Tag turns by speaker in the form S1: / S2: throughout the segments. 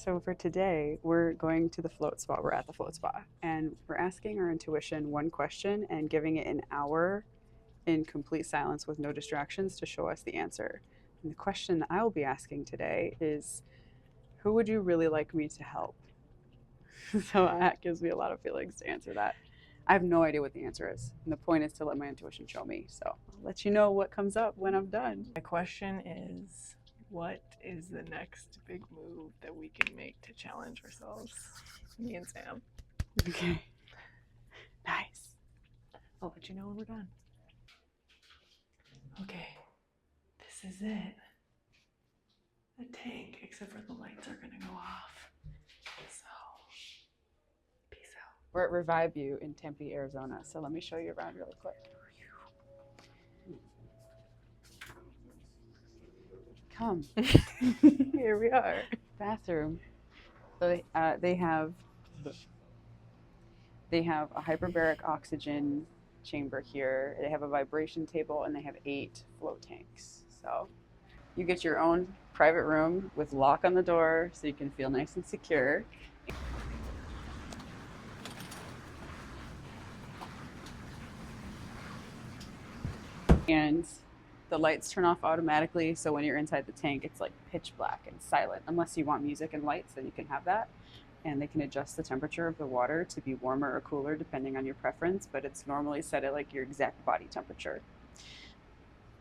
S1: So for today, we're going to the float spa. We're at the float spa, and we're asking our intuition one question and giving it an hour in complete silence with no distractions to show us the answer. And the question I will be asking today is, who would you really like me to help? So that gives me a lot of feelings to answer that. I have no idea what the answer is. And the point is to let my intuition show me. So I'll let you know what comes up when I'm done.
S2: My question is, what is the next big move that we can make to challenge ourselves? Me and Sam.
S1: Okay. Nice.
S2: I'll let you know when we're done. Okay. This is it. The tank, except for the lights are gonna go off. So, peace out.
S1: We're at ReVibeU in Tempe, Arizona. So let me show you around really quick. Come. Here we are. Bathroom. So they have a hyperbaric oxygen chamber here. They have a vibration table, and they have 8 float tanks. So you get your own private room with lock on the door, so you can feel nice and secure. And the lights turn off automatically, so when you're inside the tank, it's like pitch black and silent. Unless you want music and lights, then you can have that. And they can adjust the temperature of the water to be warmer or cooler depending on your preference, but it's normally set at like your exact body temperature.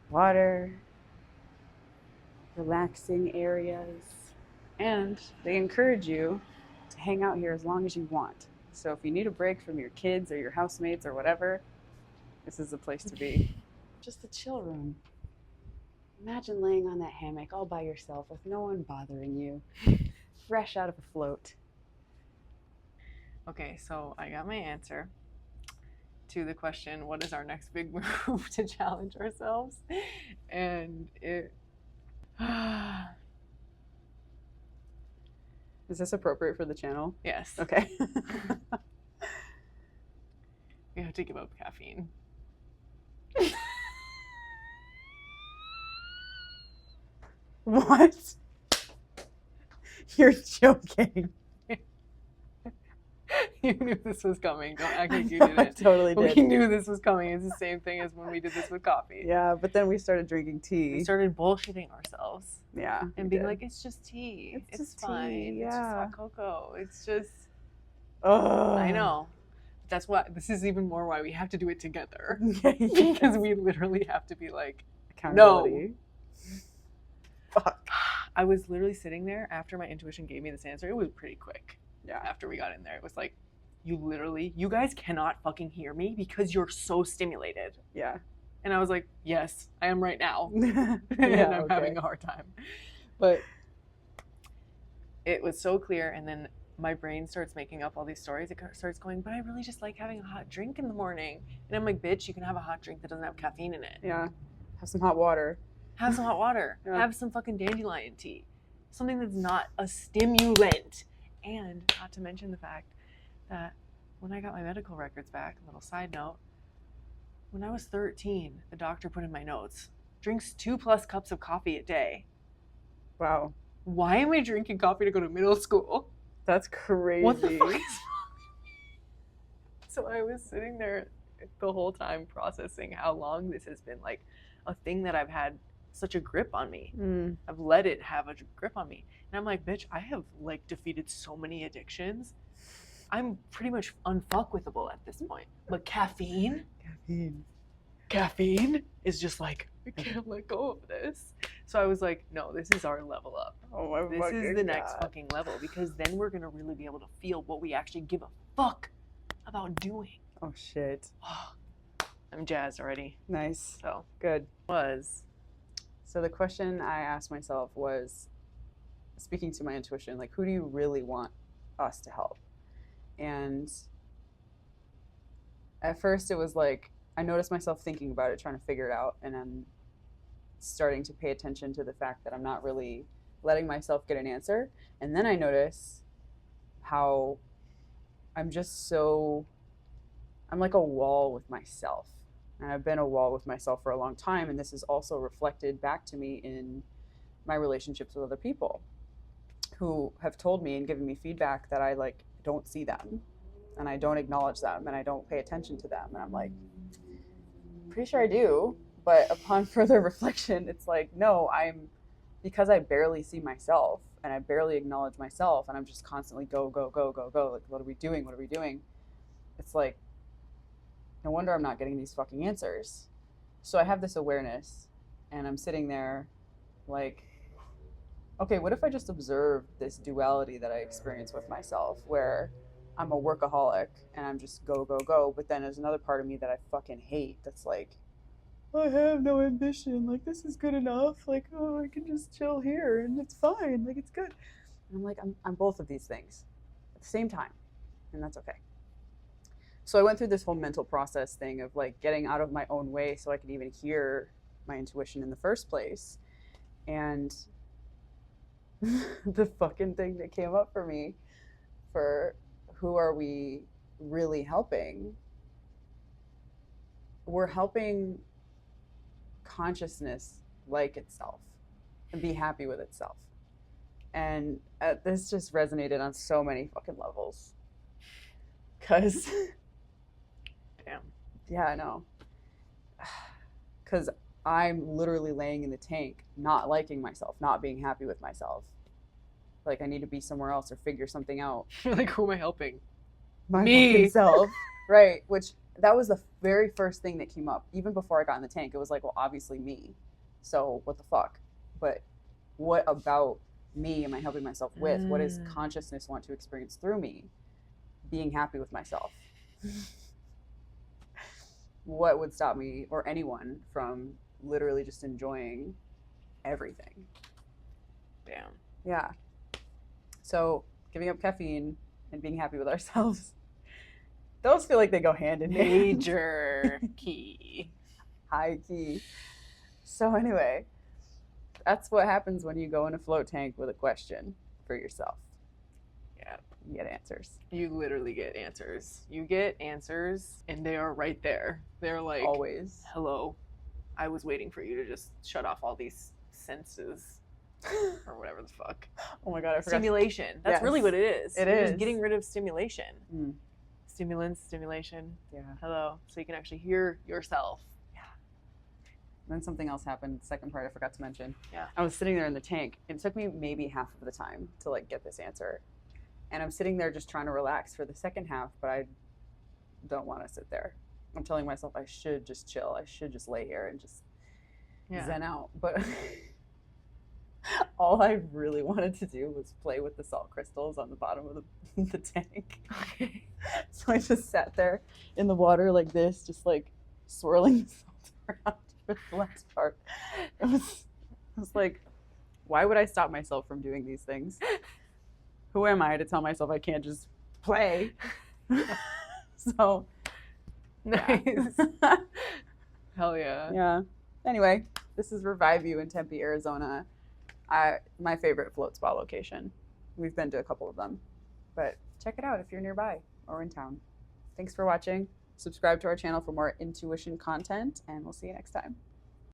S1: Water, relaxing areas, and they encourage you to hang out here as long as you want. So if you need a break from your kids or your housemates or whatever, this is the place to be. Just a chill room. Imagine laying on that hammock all by yourself with no one bothering you, fresh out of a float.
S2: Okay, so I got my answer to the question, what is our next big move to challenge ourselves? And it...
S1: Is this appropriate for the channel?
S2: Yes.
S1: Okay.
S2: We have to give up caffeine.
S1: What? You're joking.
S2: You knew this was coming. Don't act like you didn't.
S1: I totally did.
S2: We knew this was coming. It's the same thing as when we did this with coffee.
S1: Yeah, but then we started drinking tea.
S2: We started bullshitting ourselves.
S1: Yeah.
S2: And being like, it's just tea. It's
S1: just
S2: fine.
S1: tea,
S2: It's just
S1: yeah.
S2: hot cocoa. It's just...
S1: Oh.
S2: I know. That's why this is even more why we have to do it together.
S1: Yes.
S2: Because we literally have to be like,
S1: Accountability. Fuck.
S2: I was literally sitting there after my intuition gave me this answer. It was pretty quick.
S1: Yeah.
S2: After we got in there, it was like, you guys cannot fucking hear me because you're so stimulated.
S1: Yeah.
S2: And I was like, yes, I am right now.
S1: Yeah,
S2: And I'm having a hard time. But it was so clear. And then my brain starts making up all these stories. It starts going, but I really just like having a hot drink in the morning. And I'm like, bitch, you can have a hot drink that doesn't have caffeine in it.
S1: Yeah. Have some hot water.
S2: Have some hot water.
S1: Yeah.
S2: Have some fucking dandelion tea. Something that's not a stimulant. And not to mention the fact that when I got my medical records back, a little side note, when I was 13, the doctor put in my notes, drinks 2+ cups of coffee a day.
S1: Wow.
S2: Why am I drinking coffee to go to middle school?
S1: That's crazy.
S2: What the fuck is wrong? So I was sitting there the whole time processing how long this has been like a thing that I've had such a grip on me. I've let it have a grip on me. And I'm like, bitch, I have like defeated so many addictions. I'm pretty much unfuckwithable at this point. But caffeine is just like, I can't let go of this. So I was like, no, this is our level up.
S1: Oh my
S2: This is the next fucking level, because then we're gonna really be able to feel what we actually give a fuck about doing.
S1: Oh shit.
S2: I'm jazzed already.
S1: Nice.
S2: So
S1: Good.
S2: So
S1: the question I asked myself was, speaking to my intuition, like, who do you really want us to help? And at first it was like, I noticed myself thinking about it, trying to figure it out, and I'm starting to pay attention to the fact that I'm not really letting myself get an answer. And then I notice how I'm like a wall with myself. And I've been a wall with myself for a long time, and this is also reflected back to me in my relationships with other people who have told me and given me feedback that I like don't see them and I don't acknowledge them and I don't pay attention to them. And I'm like, pretty sure I do. But upon further reflection, it's like, no, because I barely see myself and I barely acknowledge myself and I'm just constantly go, go, go, go, go. Like, what are we doing? What are we doing? It's like, no wonder I'm not getting these fucking answers. So I have this awareness and I'm sitting there like, okay, what if I just observe this duality that I experience with myself where I'm a workaholic and I'm just go, go, go. But then there's another part of me that I fucking hate that's like, I have no ambition. Like, this is good enough. Like, oh, I can just chill here and it's fine. Like, it's good. And I'm like, I'm both of these things at the same time. And that's okay. So I went through this whole mental process thing of like getting out of my own way so I could even hear my intuition in the first place. And the fucking thing that came up for me for who are we really helping? We're helping consciousness like itself and be happy with itself. And this just resonated on so many fucking levels. Because,
S2: damn.
S1: Yeah, I know. Because I'm literally laying in the tank, not liking myself, not being happy with myself. Like, I need to be somewhere else or figure something out.
S2: Like, who am I helping?
S1: My
S2: Me.
S1: fucking self. Right. Which, that was the very first thing that came up. Even before I got in the tank, it was like, well, obviously me. So, what the fuck? But what about me am I helping myself with? What does consciousness want to experience through me? Being happy with myself. What would stop me or anyone from literally just enjoying everything?
S2: Damn.
S1: Yeah. So giving up caffeine and being happy with ourselves, those feel like they go hand in hand.
S2: Major key.
S1: High key. So anyway, that's what happens when you go in a float tank with a question for yourself.
S2: Yeah.
S1: You get answers.
S2: You literally get answers. You get answers and they are right there. They're like,
S1: always.
S2: Hello, I was waiting for you to just shut off all these senses or whatever the fuck.
S1: Oh my God, I forgot.
S2: Stimulation. That's really what it is.
S1: It
S2: You're
S1: is.
S2: just getting rid of stimulation.
S1: Mm.
S2: Stimulants, stimulation.
S1: Yeah.
S2: Hello. So you can actually hear yourself.
S1: Yeah. And then something else happened. The second part I forgot to mention.
S2: Yeah.
S1: I was sitting there in the tank. It took me maybe half of the time to like get this answer. And I'm sitting there just trying to relax for the second half, but I don't want to sit there. I'm telling myself I should just chill. I should just lay here and just zen out. But all I really wanted to do was play with the salt crystals on the bottom of the tank. Okay. So I just sat there in the water like this, just like swirling the salt around for the last part. I was like, why would I stop myself from doing these things? Who am I to tell myself I can't just play? So
S2: nice.
S1: Yeah.
S2: Hell yeah.
S1: Yeah. Anyway, this is ReVibeU in Tempe, Arizona. My favorite float spa location. We've been to a couple of them, but check it out if you're nearby or in town. Thanks for watching. Subscribe to our channel for more intuition content, and we'll see you next time.